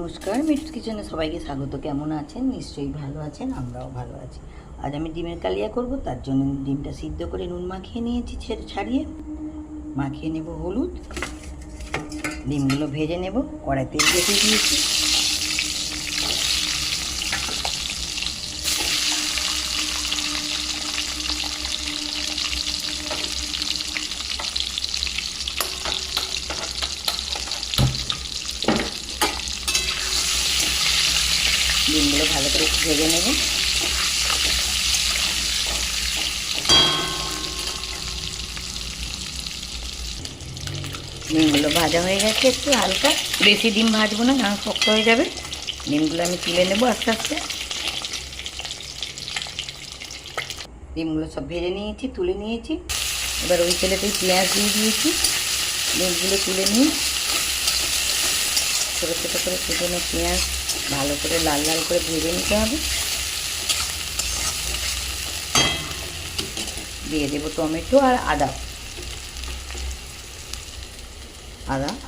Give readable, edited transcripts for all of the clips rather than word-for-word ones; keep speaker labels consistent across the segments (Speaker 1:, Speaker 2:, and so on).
Speaker 1: নমস্কার, মিটস কিচেনে সবাইকে স্বাগত। কেমন আছেন? নিশ্চয়ই ভালো আছেন, আমরাও ভালো আছি। আজ আমি ডিমের কালিয়া করব। তার জন্য ডিমটা সিদ্ধ করে নুন মাখিয়ে নিয়েছি, ছাড়িয়ে মাখিয়ে নেব হলুদ। ডিমগুলো ভেজে নেব। কড়াই তেল বসিয়ে দিয়েছি। ডিমগুলো ভালো করে ভেজে নেব। ডিমগুলো ভাজা হয়ে গেছে, একটু হালকা, বেশি ডিম ভাজবো না, কারণ শক্ত হয়ে যাবে। ডিমগুলো আমি তুলে নেব আস্তে আস্তে। ডিমগুলো সব ভেজে নিয়েছি, তুলে নিয়েছি। এবার ওই তেলেতেই পেঁয়াজ দিয়ে দিয়েছি। ডিমগুলো তুলে নিয়ে ছোটো ছোটো করে কুচনো পেঁয়াজ ভালো করে লাল লাল করে ভেজে নিতে হবে। দিয়ে দেবো টমেটো আর আদা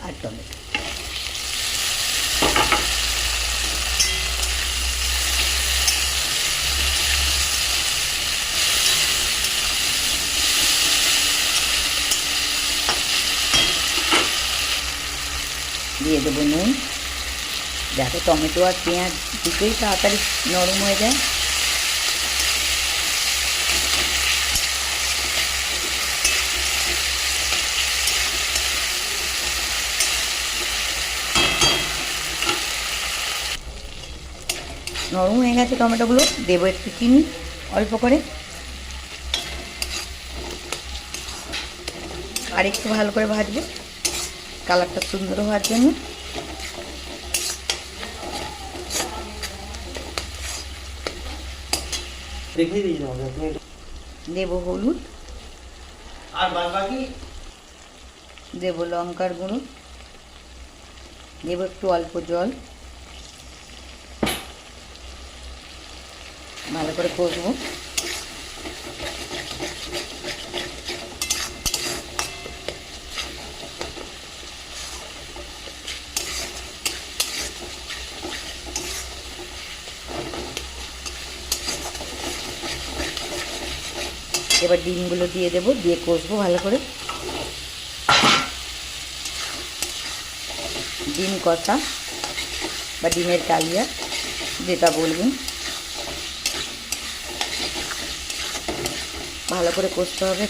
Speaker 1: আর টমেটো। দিয়ে দেবো নুন, যাতে টমেটো আর পেঁয়াজ দুটোই তাড়াতাড়ি নরম হয়ে যায়। নরম হয়ে গেছে টমেটোগুলো। দেবো একটু চিনি অল্প করে, আর একটু ভালো করে ভাজবো কালারটা সুন্দর হওয়ার জন্য। দেবো হলুদ
Speaker 2: আর বাকি
Speaker 1: দেবো লঙ্কার গুঁড়ো, দেবো একটু অল্প জল, ভালো করে কষবো। এবার ডিমগুলো দিয়ে দেবো, দিয়ে কষবো ভালো করে। ডিম কষা বা ডিমের কালিয়া যেটা বলবেন, ভালো করে কষতে হবে